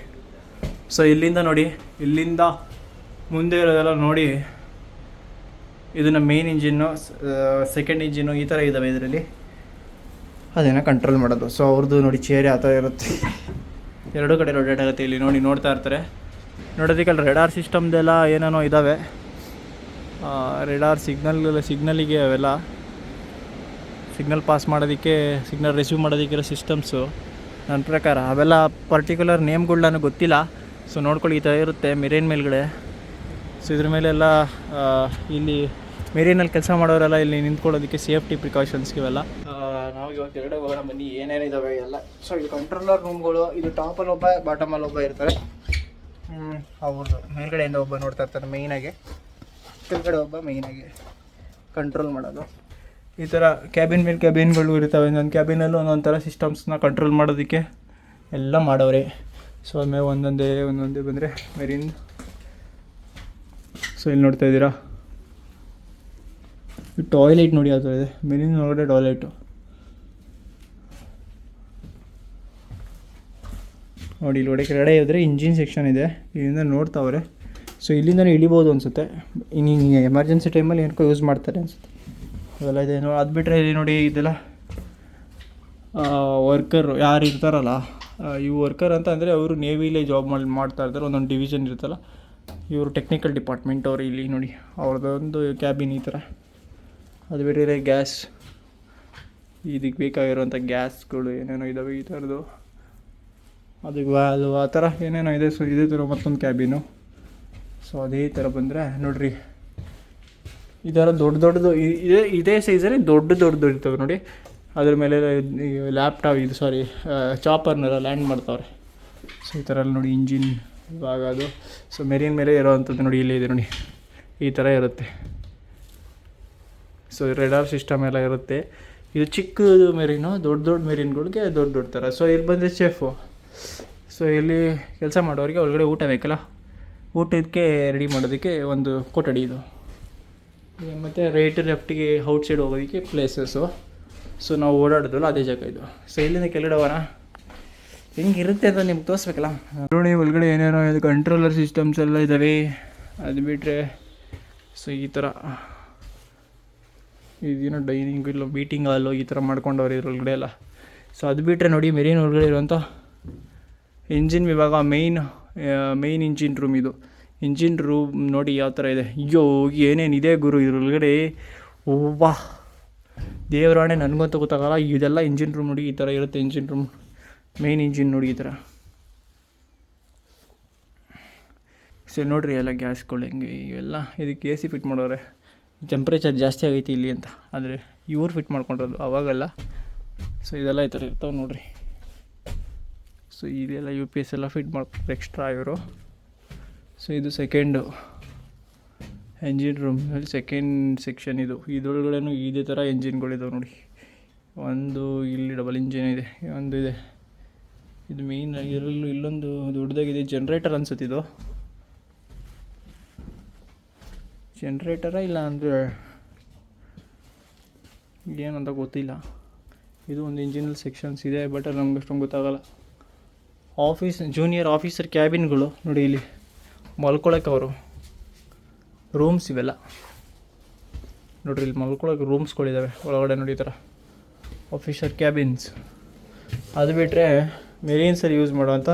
ಸೊ ಇಲ್ಲಿಂದ ನೋಡಿ, ಇಲ್ಲಿಂದ ಮುಂದೆ ಇರೋದೆಲ್ಲ ನೋಡಿ, ಇದನ್ನು ಮೇನ್ ಇಂಜಿನ್ನು, ಸೆಕೆಂಡ್ ಇಂಜಿನ್ನು ಈ ಥರ ಇದ್ದಾವೆ ಇದರಲ್ಲಿ, ಅದನ್ನು ಕಂಟ್ರೋಲ್ ಮಾಡೋದು. ಸೊ ಅವ್ರದ್ದು ನೋಡಿ ಚೇರ್ ಯಾವ ಥರ ಇರುತ್ತೆ, ಎರಡೂ ಕಡೆ ರೊಟೇಟ್ ಆಗುತ್ತೆ. ಇಲ್ಲಿ ನೋಡಿ ನೋಡ್ತಾ ಇರ್ತಾರೆ. ನೋಡೋದಕ್ಕೆ ರೆಡಾರ್ ಸಿಸ್ಟಮ್ದೆಲ್ಲ ಏನೇನೋ ಇದ್ದಾವೆ. ರೆಡಾರ್ ಸಿಗ್ನಲಿಗೆ ಅವೆಲ್ಲ ಸಿಗ್ನಲ್ ಪಾಸ್ ಮಾಡೋದಕ್ಕೆ, ಸಿಗ್ನಲ್ ರಿಸೀವ್ ಮಾಡೋದಕ್ಕಿರೋ ಸಿಸ್ಟಮ್ಸು ನನ್ನ ಪ್ರಕಾರ. ಅವೆಲ್ಲ ಪರ್ಟಿಕ್ಯುಲರ್ ನೇಮ್ಗಳು ನನಗೆ ಗೊತ್ತಿಲ್ಲ. ಸೊ ನೋಡ್ಕೊಳ್ಳಿ, ಈ ಥರ ಇರುತ್ತೆ ಮೆರೇನ್ ಮೇಲ್ಗಡೆ. ಸೊ ಇದ್ರ ಮೇಲೆಲ್ಲ ಇಲ್ಲಿ ಮೆರೀನಲ್ಲಿ ಕೆಲಸ ಮಾಡೋರೆಲ್ಲ ಇಲ್ಲಿ ನಿಂತ್ಕೊಳ್ಳೋದಕ್ಕೆ ಸೇಫ್ಟಿ ಪ್ರಿಕಾಷನ್ಸ್ಗೆ ಇವೆಲ್ಲ. ನಾವು ಇವಾಗ ಕೆಳಗಡೆ ಹೋಗೋಣ ಬನ್ನಿ, ಏನೇನಿದ್ದಾವೆ ಎಲ್ಲ. ಸೊ ಇದು ಕಂಟ್ರೋಲರ್ ರೂಮ್ಗಳು. ಇದು ಟಾಪಲ್ಲಿ ಒಬ್ಬ, ಬಾಟಮಲ್ಲಿ ಒಬ್ಬ ಇರ್ತಾರೆ. ಅವ್ರದ್ದು ಮೇಲ್ಗಡೆಯಿಂದ ಒಬ್ಬ ನೋಡ್ತಾ ಇರ್ತಾರೆ ಮೇಯ್ನಾಗೆ, ಕೆಳಗಡೆ ಒಬ್ಬ ಮೇಯ್ನಾಗಿ ಕಂಟ್ರೋಲ್ ಮಾಡೋದು. ಈ ಥರ ಕ್ಯಾಬಿನ್ ಮೇಲೆ ಕ್ಯಾಬಿನ್ಗಳು ಇರ್ತವೆ. ಒಂದೊಂದು ಕ್ಯಾಬಿನಲ್ಲೂ ಒಂದೊಂದು ಥರ ಸಿಸ್ಟಮ್ಸ್ನ ಕಂಟ್ರೋಲ್ ಮಾಡೋದಕ್ಕೆ ಎಲ್ಲ ಮಾಡೋರೆ. ಸೊ ಆಮೇಲೆ ಒಂದೊಂದೇ ಬಂದರೆ ಮೆರಿನ್. ಸೊ ಇಲ್ಲಿ ನೋಡ್ತಾ ಇದ್ದೀರಾ, ಟಾಯ್ಲೆಟ್ ನೋಡಿ ಯಾವ ಥರ ಇದೆ, ಮೆರಿನ್ ಒಳಗಡೆ ಟಾಯ್ಲೆಟು ನೋಡಿ. ಇಲ್ಲಿ ಒಳಗೆ ಕೆಳಗಡೆ ಇದ್ದರೆ ಇಂಜಿನ್ ಸೆಕ್ಷನ್ ಇದೆ, ಇಲ್ಲಿಂದ ನೋಡ್ತಾವ್ರೆ. ಸೊ ಇಲ್ಲಿಂದನೇ ಇಳಿಬೋದು ಅನಿಸುತ್ತೆ. ಇನ್ನು ಎಮರ್ಜೆನ್ಸಿ ಟೈಮಲ್ಲಿ ಏನಕ್ಕೋ ಯೂಸ್ ಮಾಡ್ತಾರೆ ಅನಿಸುತ್ತೆ. ಅವೆಲ್ಲ ಇದೆ. ಅದು ಬಿಟ್ಟರೆ ಇಲ್ಲಿ ನೋಡಿ, ಇದೆಲ್ಲ ವರ್ಕರ್ ಯಾರು ಇರ್ತಾರಲ್ಲ, ಇವು ವರ್ಕರ್ ಅಂತ ಅಂದರೆ ಅವರು ನೇವಿಲೇ ಜಾಬ್ ಮಾಡ್ತಾ ಇರ್ತಾರೆ. ಒಂದೊಂದು ಡಿವಿಷನ್ ಇರುತ್ತಲ್ಲ, ಇವರು ಟೆಕ್ನಿಕಲ್ ಡಿಪಾರ್ಟ್ಮೆಂಟ್ ಅವರು. ಇಲ್ಲಿ ನೋಡಿ ಅವ್ರದ್ದೊಂದು ಕ್ಯಾಬಿನ್ ಈ ಥರ. ಅದು ಬಿಟ್ಟರೆ ಗ್ಯಾಸ್, ಇದಕ್ಕೆ ಬೇಕಾಗಿರುವಂಥ ಗ್ಯಾಸ್ಗಳು ಏನೇನೋ ಇದ್ದಾವೆ ಈ ಥರದ್ದು. ಅದಕ್ಕೆ ಅದು ಆ ಥರ ಏನೇನೋ ಇದೆ. ಸೊ ಇದೇ ಥರ ಮತ್ತೊಂದು ಕ್ಯಾಬಿನು. ಸೊ ಅದೇ ಥರ ಬಂದರೆ ನೋಡಿರಿ, ಈ ಥರ ದೊಡ್ಡದು ಇದೇ ಸೈಜಲ್ಲಿ ದೊಡ್ಡ ಇರ್ತವೆ ನೋಡಿ. ಅದ್ರ ಮೇಲೆ ಲ್ಯಾಪ್ಟಾಪ್ ಇದು ಚಾಪರ್ನೆಲ್ಲ ಲ್ಯಾಂಡ್ ಮಾಡ್ತಾವ್ರೆ. ಸೊ ಈ ಥರ ಎಲ್ಲ ನೋಡಿ ಇಂಜಿನ್ ಇವಾಗ ಅದು. ಸೊ ಮೆರಿನ್ ಮೇಲೆ ಇರೋವಂಥದ್ದು ನೋಡಿ, ಇಲ್ಲೇ ಇದೆ ನೋಡಿ, ಈ ಥರ ಇರುತ್ತೆ. ಸೊ ರೆಡಾರ್ ಸಿಸ್ಟಮ್ ಎಲ್ಲ ಇರುತ್ತೆ. ಇದು ಚಿಕ್ಕದು ಮೆರಿನು, ದೊಡ್ಡ ಮೆರಿನ್ಗಳಿಗೆ ದೊಡ್ಡ ಥರ. ಸೊ ಇಲ್ಲಿ ಬಂದರೆ ಚೆಫು. ಸೊ ಇಲ್ಲಿ ಕೆಲಸ ಮಾಡೋರಿಗೆ ಒಳಗಡೆ ಊಟ ಬೇಕಲ್ಲ, ಊಟಕ್ಕೆ ರೆಡಿ ಮಾಡೋದಕ್ಕೆ ಒಂದು ಕೊಠಡಿ ಇದು. ಮತ್ತು ರೈಟ್ ಲೆಫ್ಟಿಗೆ ಔಟ್ ಸೈಡ್ ಹೋಗೋದಕ್ಕೆ ಪ್ಲೇಸಸ್ಸು. ಸೊ ನಾವು ಓಡಾಡೋದಲ್ಲ ಅದೇ ಜಾಗ ಇದು. ಸೊ ಇಲ್ಲಿಂದ ಕೆಳಗಡೆ ಹೋಗೋಣ, ಹೆಂಗಿರುತ್ತೆ ಅಂತ ನಿಮ್ಗೆ ತೋರಿಸ್ಬೇಕಲ್ಲ. ನೋಡಿ ಒಳಗಡೆ ಏನೇನೋ ಇದು ಕಂಟ್ರೋಲರ್ ಸಿಸ್ಟಮ್ಸ್ ಎಲ್ಲ ಇದ್ದಾವೆ. ಅದು ಬಿಟ್ಟರೆ ಸೊ ಈ ಥರ ಇದೇನೋ ಡೈನಿಂಗ್ ಇಲ್ಲ ಮೀಟಿಂಗ್ ಹಾಲು ಈ ಥರ ಮಾಡ್ಕೊಂಡವ್ರು ಇದ್ರೊಳಗಡೆ ಎಲ್ಲ. ಸೊ ಅದು ಬಿಟ್ಟರೆ ನೋಡಿ ಮೆರಿನ್ ಒಳಗಡೆ ಇರುವಂಥ ಇಂಜಿನ್ ವಿಭಾಗ, ಮೇಯ್ನ್ ಇಂಜಿನ್ ರೂಮ್ ಇದು. ಇಂಜಿನ್ ರೂಮ್ ನೋಡಿ ಯಾವ ಥರ ಇದೆ. ಅಯ್ಯೋ ಏನೇನಿದೆ ಗುರು ಇದ್ರೊಳಗಡೆ. ಓವಾ ದೇವರಾಣೆ ನನಗಂತೂ ಗೊತ್ತಾಗಲ್ಲ. ಇದೆಲ್ಲ ಇಂಜಿನ್ ರೂಮ್ ನೋಡಿ ಈ ಥರ ಇರುತ್ತೆ. ಇಂಜಿನ್ ರೂಮ್ ಮೇನ್ ಇಂಜಿನ್ ನೋಡಿ ಈ ಥರ. ಸೊ ನೋಡಿರಿ ಎಲ್ಲ ಗ್ಯಾಸ್ಗಳು ಹೆಂಗೆ ಇವೆಲ್ಲ. ಇದಕ್ಕೆ AC ಫಿಟ್ ಮಾಡೋರೆ. ಟೆಂಪ್ರೇಚರ್ ಜಾಸ್ತಿ ಆಗೈತಿ ಇಲ್ಲಿ ಅಂತ, ಆದರೆ ಇವ್ರು ಫಿಟ್ ಮಾಡ್ಕೊಂಡಿರೋದು ಅವಾಗಲ್ಲ. ಸೊ ಇದೆಲ್ಲ ಈ ಥರ ಇರ್ತಾವೆ ನೋಡಿರಿ. ಸೊ ಇದೆಲ್ಲ UPS ಎಲ್ಲ ಫಿಟ್ ಮಾಡ್ತಾರೆ ಎಕ್ಸ್ಟ್ರಾ ಇವರು. ಸೊ ಇದು ಸೆಕೆಂಡು ಎಂಜಿನ್ ರೂಮ್ನಲ್ಲಿ ಸೆಕೆಂಡ್ ಸೆಕ್ಷನ್. ಇದರೊಳಗಡೆನೂ ಇದೇ ಥರ ಎಂಜಿನ್ಗಳಿದಾವೆ ನೋಡಿ. ಒಂದು ಇಲ್ಲಿ ಡಬಲ್ ಇಂಜಿನ್ ಇದೆ, ಒಂದು ಇದೆ. ಇದು ಮೇಯ್ನ್ ಇದರಲ್ಲೂ ಇಲ್ಲೊಂದು ದೊಡ್ಡದಾಗಿದೆ ಜನ್ರೇಟರ್ ಅನ್ಸುತ್ತೆ. ಇದು ಜನ್ರೇಟರ ಇಲ್ಲ ಅಂದರೆ ಏನಂತ ಗೊತ್ತಿಲ್ಲ. ಇದು ಒಂದು ಇಂಜಿನಲ್ ಸೆಕ್ಷನ್ಸ್ ಇದೆ, ಬಟ್ ನಮ್ಗೆ ಅಷ್ಟೊಂದು ಗೊತ್ತಾಗಲ್ಲ. ಜೂನಿಯರ್ ಆಫೀಸರ್ ಕ್ಯಾಬಿನ್ಗಳು ನೋಡಿ ಇಲ್ಲಿ ಮಲ್ಕೊಳಕ್ಕೆ ಅವರು ರೂಮ್ಸ್ ಇವೆಲ್ಲ ನೋಡಿರಿ. ಇಲ್ಲಿ ಮಲ್ಕೊಳಕ್ಕೆ ರೂಮ್ಸ್ಗಳಿದ್ದಾವೆ ಒಳಗಡೆ ನೋಡಿ ಈ ಥರ ಆಫೀಸರ್ ಕ್ಯಾಬಿನ್ಸ್. ಅದು ಬಿಟ್ಟರೆ ಮೆರೀನ್ಸಲ್ಲಿ ಯೂಸ್ ಮಾಡೋವಂಥ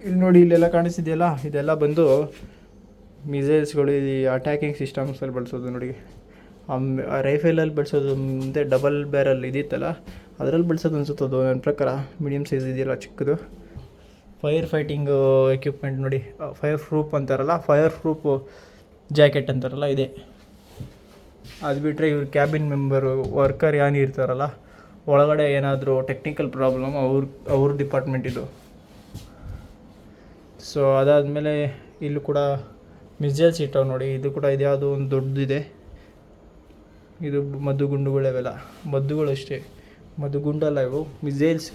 ಇಲ್ಲಿ ನೋಡಿ ಇಲ್ಲೆಲ್ಲ ಕಾಣಿಸ್ತಿದೆಯಲ್ಲ, ಇದೆಲ್ಲ ಬಂದು ಮಿಸೈಲ್ಸ್ಗಳು, ಈ ಅಟ್ಯಾಕಿಂಗ್ ಸಿಸ್ಟಮ್ಸಲ್ಲಿ ಬಳಸೋದು ನೋಡಿ. ರೈಫಲಲ್ಲಿ ಬಳಸೋದು ಮುಂದೆ ಡಬಲ್ ಬ್ಯಾರಲ್ ಇದಿತ್ತಲ್ಲ ಅದರಲ್ಲಿ ಬಳಸೋದು ಅನ್ಸುತ್ತದು ನನ್ನ ಪ್ರಕಾರ. ಮೀಡಿಯಮ್ ಸೈಜ್ ಇದೆಯಲ್ಲ ಚಿಕ್ಕದು. ಫೈರ್ ಫೈಟಿಂಗ್ ಎಕ್ವಿಪ್ಮೆಂಟ್ ನೋಡಿ, ಫೈರ್ ಪ್ರೂಫ್ ಅಂತಾರಲ್ಲ, ಫೈರ್ ಪ್ರೂಫ್ ಜಾಕೆಟ್ ಅಂತಾರಲ್ಲ ಇದೆ. ಅದು ಬಿಟ್ಟರೆ ಇವ್ರು ಕ್ಯಾಬಿನ್ ಮೆಂಬರು ವರ್ಕರ್ ಏನು ಇರ್ತಾರಲ್ಲ, ಒಳಗಡೆ ಏನಾದರೂ ಟೆಕ್ನಿಕಲ್ ಪ್ರಾಬ್ಲಮ್ ಅವ್ರ ಡಿಪಾರ್ಟ್ಮೆಂಟ್ ಇದು. ಸೊ ಅದಾದಮೇಲೆ ಇಲ್ಲೂ ಕೂಡ ಮಿಸೈಲ್ಸ್ ಇಟ್ಟವು ನೋಡಿ. ಇದು ಕೂಡ ಇದ್ಯಾವುದೋ ಒಂದು ದೊಡ್ಡದಿದೆ. ಇದು ಮದ್ದುಗುಂಡುಗಳಿವೆಲ್ಲ, ಮದ್ದುಗಳು ಅಷ್ಟೇ, ಮದ್ದುಗುಂಡಲ್ಲ ಇವು ಮಿಸೈಲ್ಸ್,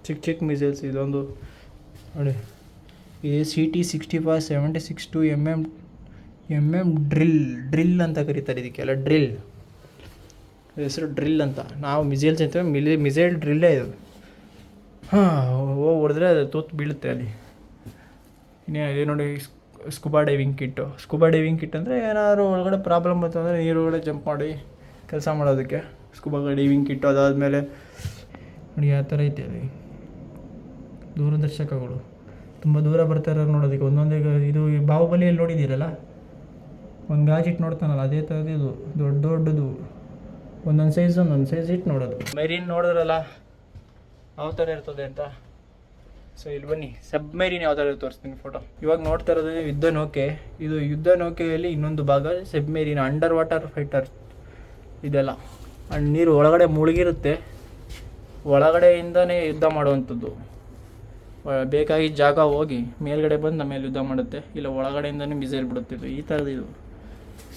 ಚಿಕ್ಕ ಮಿಸೈಲ್ಸ್. ಇದೊಂದು ನೋಡಿ, ಇದು CT-65-76 mm ಡ್ರಿಲ್ ಅಂತ ಕರೀತಾರೆ ಇದಕ್ಕೆಲ್ಲ. ಡ್ರಿಲ್ ಹೆಸರು ಡ್ರಿಲ್ ಅಂತ. ನಾವು ಮಿಸೈಲ್ಸ್ ಅಂತೇವೆ, ಮಿಸೈಲ್ ಡ್ರಿಲ್ಲೇ ಇದು. ಹೊಡೆದ್ರೆ ಅದು ತೂತು ಬೀಳುತ್ತೆ ಅಲ್ಲಿ. ಇನ್ನೇ ನೋಡಿ ಸ್ಕೂಬಾ ಡೈವಿಂಗ್ ಕಿಟ್ ಅಂದರೆ ಏನಾದ್ರು ಒಳಗಡೆ ಪ್ರಾಬ್ಲಮ್ ಬಂತಂದರೆ ನೀರೊಳಗಡೆ ಜಂಪ್ ಮಾಡಿ ಕೆಲಸ ಮಾಡೋದಕ್ಕೆ ಸ್ಕೂಬಾ ಡೈವಿಂಗ್ ಕಿಟ್ಟು. ಅದಾದಮೇಲೆ ನೋಡಿ ಯಾವ ಥರ ಐತೆ ಅಲ್ಲಿ ದೂರದರ್ಶಕಗಳು, ತುಂಬ ದೂರ ಬರ್ತಾರೆ ನೋಡೋದಕ್ಕೆ. ಒಂದೊಂದೇ ಇದು ಬಾಹುಬಲಿಯಲ್ಲಿ ನೋಡಿದ್ದೀರಲ್ಲ, ಒಂದು ಗಾಜಿಟ್ಟು ನೋಡ್ತಾನಲ್ಲ ಅದೇ ಥರದ್ದು ಇದು ದೊಡ್ಡದು. ಒಂದೊಂದು ಸೈಜ್ ಇಟ್ಟು ನೋಡೋದು. ಮೆರೀನ್ ನೋಡಿದ್ರಲ್ಲ ಯಾವ ಥರ ಇರ್ತದೆ ಅಂತ. ಸೊ ಇಲ್ಲಿ ಬನ್ನಿ, ಸಬ್ಮೆರೀನ್ ಯಾವ ಥರ ತೋರಿಸ್ತೀನಿ ಫೋಟೋ. ಇವಾಗ ನೋಡ್ತಾ ಇರೋದು ಯುದ್ಧ ನೌಕೆ. ಇದು ಯುದ್ಧ ನೌಕೆಯಲ್ಲಿ ಇನ್ನೊಂದು ಭಾಗ ಸಬ್ಮೆರೀನ್, ಅಂಡರ್ ವಾಟರ್ ಫೈಟರ್ ಇದೆಲ್ಲ. ನೀರು ಒಳಗಡೆ ಮುಳುಗಿರುತ್ತೆ, ಒಳಗಡೆಯಿಂದನೇ ಯುದ್ಧ ಮಾಡುವಂಥದ್ದು. ಬೇಕಾಗಿದ್ದ ಜಾಗ ಹೋಗಿ ಮೇಲ್ಗಡೆ ಬಂದು ನಮ್ಮ ಮೇಲೆ ಯುದ್ಧ ಮಾಡುತ್ತೆ, ಇಲ್ಲ ಒಳಗಡೆಯಿಂದನೇ ಮಿಸೈಲ್ ಬಿಡುತ್ತಿದ್ದು ಈ ಥರದ್ದು ಇದು.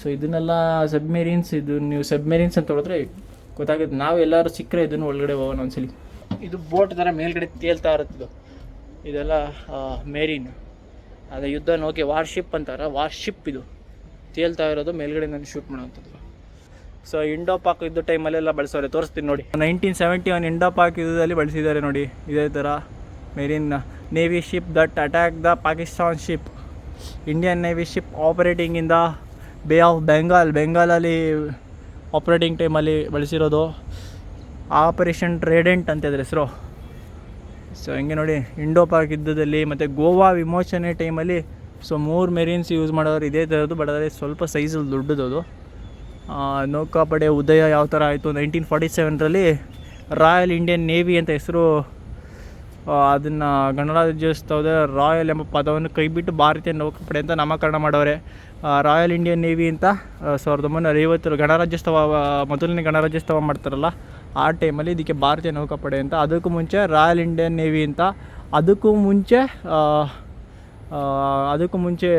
ಸೊ ಇದನ್ನೆಲ್ಲ ಸಬ್ಮೆರೀನ್ಸ್. ಇದು ನೀವು ಸಬ್ಮೆರೀನ್ಸ್ ಅಂತ ಹೇಳಿದ್ರೆ ಗೊತ್ತಾಗುತ್ತೆ. ನಾವು ಎಲ್ಲರೂ ಸಿಕ್ಕರೆ ಇದನ್ನು ಒಳಗಡೆ ಹೋಗೋಣ ಒಂದ್ಸಲಿ. ಇದು ಬೋಟ್ ಥರ ಮೇಲ್ಗಡೆ ತೇಲ್ತಾ ಇರುತ್ತಿದ್ದು, ಇದೆಲ್ಲ ಮೇರಿನ್. ಅದೇ ಯುದ್ಧ ನೌಕೆ ವಾರ್ಶಿಪ್ ಅಂತಾರೆ, ವಾರ್ಶಿಪ್ ಇದು ತೇಲ್ತಾ ಇರೋದು ಮೇಲ್ಗಡೆ ನಾನು ಶೂಟ್ ಮಾಡೋವಂಥದ್ದು. ಸೊ ಇಂಡೋ ಪಾಕ್ ಯುದ್ಧ ಟೈಮಲ್ಲೆಲ್ಲ ಬಳಸೋರೆ, ತೋರಿಸ್ತೀನಿ ನೋಡಿ. 1971 ಇಂಡೋ ಪಾಕ್ ಯುದ್ಧದಲ್ಲಿ ಬಳಸಿದ್ದಾರೆ ನೋಡಿ ಇದೇ ಥರ marine navy ship that attack the Pakistan ship. Indian navy ship operating in the bay of ಬೆಂಗಾಲಲ್ಲಿ ಆಪ್ರೇಟಿಂಗ್ ಟೈಮಲ್ಲಿ ಬಳಸಿರೋದು. ಆಪರೇಷನ್ ಟ್ರೇಡೆಂಟ್ ಅಂತ ಇದ್ರ ಹೆಸರು. ಸೊ ಹಂಗೆ ನೋಡಿ ಇಂಡೋ ಪಾಕ್ ಯುದ್ಧದಲ್ಲಿ ಮತ್ತು ಗೋವಾ ವಿಮೋಚನೆ ಟೈಮಲ್ಲಿ ಸೊ 3 ಮೆರೀನ್ಸ್ ಯೂಸ್ ಮಾಡೋರು ಇದೇ ಥರದ್ದು. ಬಟ್ ಅದೇ ಸ್ವಲ್ಪ ಸೈಜಲ್ಲಿ ದೊಡ್ಡದು. ನೌಕಾಪಡೆ ಉದಯ ಯಾವ ಥರ ಆಯಿತು 1947ರಲ್ಲಿ ರಾಯಲ್ ಇಂಡಿಯನ್ ನೇವಿ ಅಂತ ಹೆಸರು. ಅದನ್ನು ಗಣರಾಜ್ಯೋತ್ಸವದ ರಾಯಲ್ ಎಂಬ ಪದವನ್ನು ಕೈಬಿಟ್ಟು ಭಾರತೀಯ ನೌಕಾಪಡೆ ಅಂತ ನಾಮಕರಣ ಮಾಡವ್ರೆ. ರಾಯಲ್ ಇಂಡಿಯನ್ ನೇವಿ ಅಂತ 1950 ಗಣರಾಜ್ಯೋತ್ಸವ, ಮೊದಲನೇ ಗಣರಾಜ್ಯೋತ್ಸವ ಮಾಡ್ತಾರಲ್ಲ ಆ ಟೈಮಲ್ಲಿ ಇದಕ್ಕೆ ಭಾರತೀಯ ನೌಕಾಪಡೆ ಅಂತ. ಅದಕ್ಕೂ ಮುಂಚೆ ರಾಯಲ್ ಇಂಡಿಯನ್ ನೇವಿ ಅಂತ. ಅದಕ್ಕೂ ಮುಂಚೆ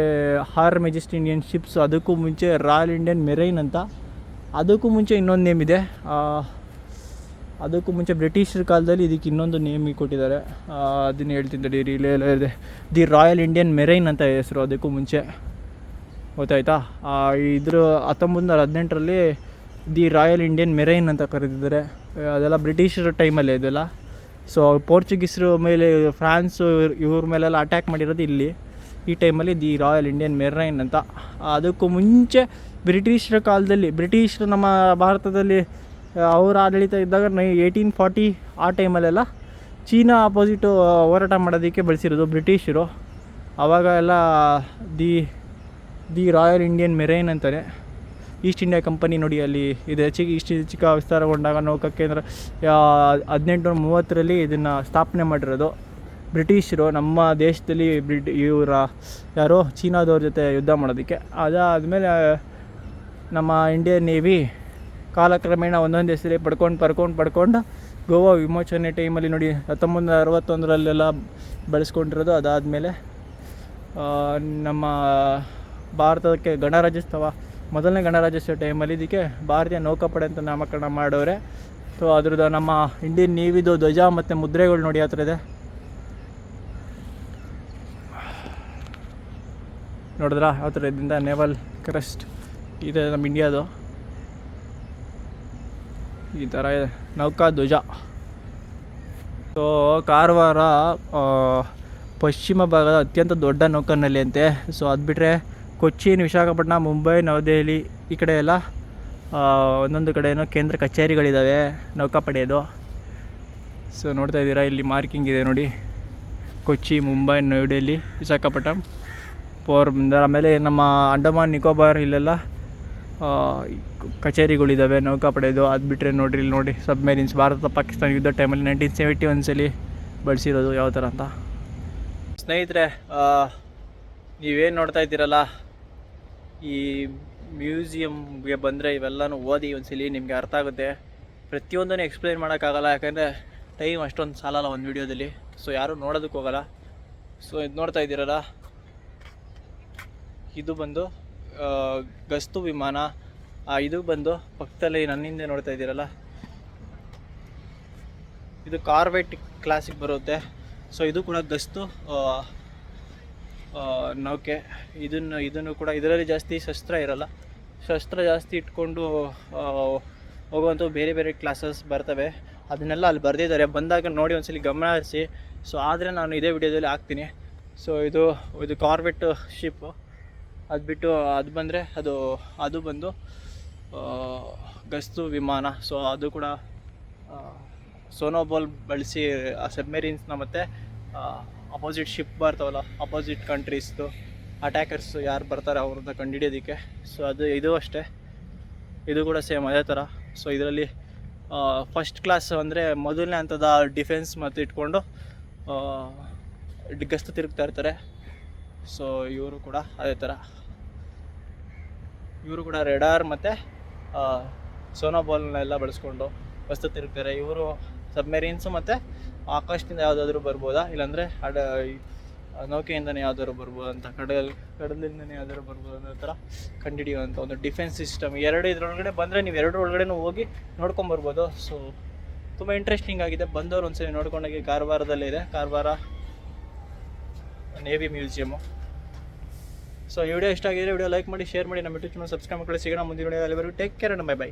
ಹರ್ ಮೆಜೆಸ್ಟಿ ಇಂಡಿಯನ್ ಶಿಪ್ಸ್. ಅದಕ್ಕೂ ಮುಂಚೆ ರಾಯಲ್ ಇಂಡಿಯನ್ ಮೆರೈನ್ ಅಂತ. ಅದಕ್ಕೂ ಮುಂಚೆ ಇನ್ನೊಂದು ನೇಮ್ ಇದೆ. ಅದಕ್ಕೂ ಮುಂಚೆ ಬ್ರಿಟಿಷರ ಕಾಲದಲ್ಲಿ ಇದಕ್ಕೆ ಇನ್ನೊಂದು ನೇಮ್ ಕೊಟ್ಟಿದ್ದಾರೆ, ಅದನ್ನು ಹೇಳ್ತೀನಿ ತಡೀರಿ. ಇಲ್ಲೇ ಇದೆ ದಿ ರಾಯಲ್ ಇಂಡಿಯನ್ ಮೆರೈನ್ ಅಂತ ಹೆಸರು ಅದಕ್ಕೂ ಮುಂಚೆ. ಗೊತ್ತಾಯ್ತಾ? ಇದ್ರ 1918ರಲ್ಲಿ ದಿ ರಾಯಲ್ ಇಂಡಿಯನ್ ಮೆರೈನ್ ಅಂತ ಕರೆದಿದ್ದಾರೆ. ಅದೆಲ್ಲ ಬ್ರಿಟಿಷರ ಟೈಮಲ್ಲೇ ಇದೆಲ್ಲ. ಸೊ ಪೋರ್ಚುಗೀಸರು ಮೇಲೆ, ಫ್ರಾನ್ಸು ಇವ್ರ ಮೇಲೆಲ್ಲ ಅಟ್ಯಾಕ್ ಮಾಡಿರೋದು ಇಲ್ಲಿ ಈ ಟೈಮಲ್ಲಿ ದಿ ರಾಯಲ್ ಇಂಡಿಯನ್ ಮೆರೈನ್ ಅಂತ. ಅದಕ್ಕೂ ಮುಂಚೆ ಬ್ರಿಟಿಷರ ಕಾಲದಲ್ಲಿ, ಬ್ರಿಟಿಷರು ನಮ್ಮ ಭಾರತದಲ್ಲಿ ಅವ್ರ ಆಡಳಿತ ಇದ್ದಾಗ 1840 ಆ ಟೈಮಲ್ಲೆಲ್ಲ ಚೀನಾ ಅಪೋಸಿಟು ಹೋರಾಟ ಮಾಡೋದಕ್ಕೆ ಬಳಸಿರೋದು ಬ್ರಿಟಿಷರು. ಆವಾಗ ಎಲ್ಲ ದಿ ರಾಯಲ್ ಇಂಡಿಯನ್ ಮೆರೈನ್ ಅಂತಾರೆ. ಈಸ್ಟ್ ಇಂಡಿಯಾ ಕಂಪನಿ ನೋಡಿ ಅಲ್ಲಿ ಇದೆ. ಚಿಕ್ಕ ವಿಸ್ತಾರಗೊಂಡಾಗ ನೌಕಾ ಕೇಂದ್ರ 1830 ಇದನ್ನು ಸ್ಥಾಪನೆ ಮಾಡಿರೋದು ಬ್ರಿಟಿಷರು ನಮ್ಮ ದೇಶದಲ್ಲಿ. ಯಾರೋ ಚೀನಾದವ್ರ ಜೊತೆ ಯುದ್ಧ ಮಾಡೋದಕ್ಕೆ. ಅದಾದಮೇಲೆ ನಮ್ಮ ಇಂಡಿಯನ್ ನೇವಿ ಕಾಲಕ್ರಮೇಣ ಒಂದೊಂದು ಹೆಸರೇ ಪಡ್ಕೊಂಡು ಗೋವಾ ವಿಮೋಚನೆ ಟೈಮಲ್ಲಿ ನೋಡಿ 1961 ಬೆಳೆಸ್ಕೊಂಡಿರೋದು. ಅದಾದಮೇಲೆ ನಮ್ಮ ಭಾರತಕ್ಕೆ ಮೊದಲನೇ ಗಣರಾಜ್ಯೋತ್ಸವ ಟೈಮಲ್ಲಿ ಇದಕ್ಕೆ ಭಾರತೀಯ ನೌಕಾಪಡೆ ಅಂತ ನಾಮಕರಣ ಮಾಡವ್ರೆ. ಸೊ ಅದ್ರದ್ದು ನಮ್ಮ ಇಂಡಿಯನ್ ನೇವಿದು ಧ್ವಜ ಮತ್ತು ಮುದ್ರೆಗಳು ನೋಡಿ ಆ ಥರ ಇದೆ. ನೋಡಿದ್ರಾ ಯಾವ ಥರ ಇದರಿಂದ ನೇವಲ್ ಕ್ರೆಸ್ಟ್ ಇದೆ ನಮ್ಮ ಇಂಡಿಯಾದು. ಈ ಥರ ಇದೆ ನೌಕಾ ಧ್ವಜ. ಸೊ ಕಾರವಾರ ಪಶ್ಚಿಮ ಭಾಗದ ಅತ್ಯಂತ ದೊಡ್ಡ ನೌಕಾನೆಲೆ ಅಂತೆ. ಸೊ ಅದು ಬಿಟ್ಟರೆ ಕೊಚ್ಚಿನ್, ವಿಶಾಖಪಟ್ಟಣ, ಮುಂಬೈ, ನವದೆಹಲಿ ಈ ಕಡೆ ಎಲ್ಲ ಒಂದೊಂದು ಕಡೆ ಏನೋ ಕೇಂದ್ರ ಕಚೇರಿಗಳಿದ್ದಾವೆ ನೌಕಾಪಡೆಯದು. ಸೊ ನೋಡ್ತಾ ಇದ್ದೀರಾ ಇಲ್ಲಿ ಮಾರ್ಕಿಂಗ್ ಇದೆ ನೋಡಿ, ಕೊಚ್ಚಿ, ಮುಂಬೈ, ನವದೆಹಲಿ, ವಿಶಾಖಪಟ್ಟಣಂ, ಪೋರ್ಬಂದರ್. ಆಮೇಲೆ ನಮ್ಮ ಅಂಡಮಾನ್ ನಿಕೋಬಾರ್ ಇಲ್ಲೆಲ್ಲ ಕಚೇರಿಗಳಿದ್ದಾವೆ ನೌಕಾಪಡೆದು. ಅದು ಬಿಟ್ಟರೆ ನೋಡಿರಿ ಇಲ್ಲಿ ನೋಡಿ ಸಬ್ಮೆರೀನ್ಸ್ ಭಾರತ ಪಾಕಿಸ್ತಾನ ಯುದ್ಧ ಟೈಮಲ್ಲಿ 1971 ಬಳಸಿರೋದು ಯಾವ ಥರ ಅಂತ. ಸ್ನೇಹಿತರೆ, ನೀವೇನು ನೋಡ್ತಾ ಇದ್ದೀರಲ್ಲ, ಈ ಮ್ಯೂಸಿಯಮ್ಗೆ ಬಂದರೆ ಇವೆಲ್ಲನೂ ಓದಿ ಒಂದ್ಸಲಿ ನಿಮಗೆ ಅರ್ಥ ಆಗುತ್ತೆ. ಪ್ರತಿಯೊಂದನ್ನು ಎಕ್ಸ್ಪ್ಲೈನ್ ಮಾಡೋಕ್ಕಾಗಲ್ಲ, ಯಾಕಂದರೆ ಟೈಮ್ ಅಷ್ಟೊಂದು ಸಾಲಲ್ಲ ಒಂದು ವೀಡಿಯೋದಲ್ಲಿ. ಸೊ ಯಾರೂ ನೋಡೋದಕ್ಕೆ ಹೋಗಲ್ಲ. ಸೊ ಇದು ನೋಡ್ತಾ ಇದ್ದೀರಲ್ಲ, ಇದು ಬಂದು ಗಸ್ತು ವಿಮಾನ. ಇದು ಬಂದು ಪಕ್ಕದಲ್ಲಿ ನನ್ನ ಹಿಂದೆ ನೋಡ್ತಾ ಇದ್ದೀರಲ್ಲ, ಇದು ಕಾರ್ವೆಟ್ ಕ್ಲಾಸಿಗೆ ಬರುತ್ತೆ. ಸೊ ಇದು ಕೂಡ ಗಸ್ತು ನೌಕೆ. ಇದನ್ನು ಕೂಡ ಇದರಲ್ಲಿ ಜಾಸ್ತಿ ಶಸ್ತ್ರ ಇರಲ್ಲ. ಶಸ್ತ್ರ ಜಾಸ್ತಿ ಇಟ್ಕೊಂಡು ಹೋಗುವಂಥ ಬೇರೆ ಬೇರೆ ಕ್ಲಾಸಸ್ ಬರ್ತವೆ. ಅದನ್ನೆಲ್ಲ ಅಲ್ಲಿ ಬರೆದಿದ್ದಾರೆ, ಬಂದಾಗ ನೋಡಿ ಒಂದ್ಸಲಿ ಗಮನ ಹರಿಸಿ. ಸೊ ಆದರೆ ನಾನು ಇದೇ ವಿಡಿಯೋದಲ್ಲಿ ಹಾಕ್ತೀನಿ. ಸೊ ಇದು ಕಾರ್ವೆಟ್ ಶಿಪ್ಪು. ಅದು ಬಿಟ್ಟು ಅದು ಬಂದರೆ ಅದು ಬಂದು ಗಸ್ತು ವಿಮಾನ. ಸೊ ಅದು ಕೂಡ ಸೋನೋಬಾಲ್ ಬಳಸಿ ಆ ಸಬ್ಮೆರೀನ್ಸ್ನ ಮತ್ತು ಅಪೋಸಿಟ್ ಶಿಪ್ ಬರ್ತಾವಲ್ಲ, ಅಪೋಸಿಟ್ ಕಂಟ್ರೀಸ್ದು ಅಟ್ಯಾಕರ್ಸ್ ಯಾರು ಬರ್ತಾರೆ ಅವ್ರನ್ನ ಕಂಡುಹಿಡಿಯೋದಕ್ಕೆ. ಸೊ ಇದು ಅಷ್ಟೇ, ಇದು ಕೂಡ ಸೇಮ್ ಅದೇ ಥರ. ಸೊ ಇದರಲ್ಲಿ ಫಸ್ಟ್ ಕ್ಲಾಸ್ ಅಂದರೆ ಮೊದಲನೇ ಹಂತದ ಡಿಫೆನ್ಸ್ ಮತ್ತು ಇಟ್ಕೊಂಡು ಗಸ್ತು ತಿರುಗ್ತಾ ಇರ್ತಾರೆ. ಸೊ ಇವರು ಕೂಡ ಅದೇ ಥರ, ಇವರು ಕೂಡ ರೆಡಾರ್ ಮತ್ತು ಸೋನೋಬಾಲ್ನೆಲ್ಲ ಬಳಸ್ಕೊಂಡು ಗಸ್ತು ತಿರುಗ್ತಾರೆ. ಇವರು ಸಬ್ಮೆರೀನ್ಸು ಮತ್ತು ಆಕಾಶದಿಂದ ಯಾವುದಾದ್ರೂ ಬರ್ಬೋದಾ, ಇಲ್ಲಾಂದರೆ ನೌಕೆಯಿಂದನೇ ಯಾವುದಾದ್ರು ಬರ್ಬೋದು ಅಂತ, ಕಡಲಿಂದನೇ ಯಾವುದಾದ್ರು ಬರ್ಬೋದು ಅನ್ನೋ ಥರ ಕಂಡುಹಿಡಿಯುವಂಥ ಒಂದು ಡಿಫೆನ್ಸ್ ಸಿಸ್ಟಮ್. ಇದರೊಳಗಡೆ ಬಂದರೆ ನೀವು ಒಳಗಡೆನೂ ಹೋಗಿ ನೋಡ್ಕೊಂಬರ್ಬೋದು. ಸೊ ತುಂಬ ಇಂಟ್ರೆಸ್ಟಿಂಗ್ ಆಗಿದೆ. ಬಂದವರು ಒಂದ್ಸರಿ ನೋಡ್ಕೊಂಡಾಗೆ ಕಾರವಾರದಲ್ಲಿದೆ, ಕಾರವಾರ ನೇವಿ ಮ್ಯೂಸಿಯಮು. ಸೊ ಈ ವಿಡಿಯೋ ಇಷ್ಟ ಆಗಿದ್ರೆ ವಿಡಿಯೋ ಲೈಕ್ ಮಾಡಿ, ಶೇರ್ ಮಾಡಿ, ನಮ್ಮ ಯೂಟ್ಯೂಬ್ ಚಾನಲ್ ಸಬ್ಸ್ಕ್ರೈಬ್ ಮಾಡಿ. ಸಿಗೋಣ ಮುಂದಿನ ವಿಡಿಯೋ. ಅಲ್ಲಿವರೆಗೂ ಟೇಕ್ ಕೇರ್ ಅಂಡ್ ಬೈ.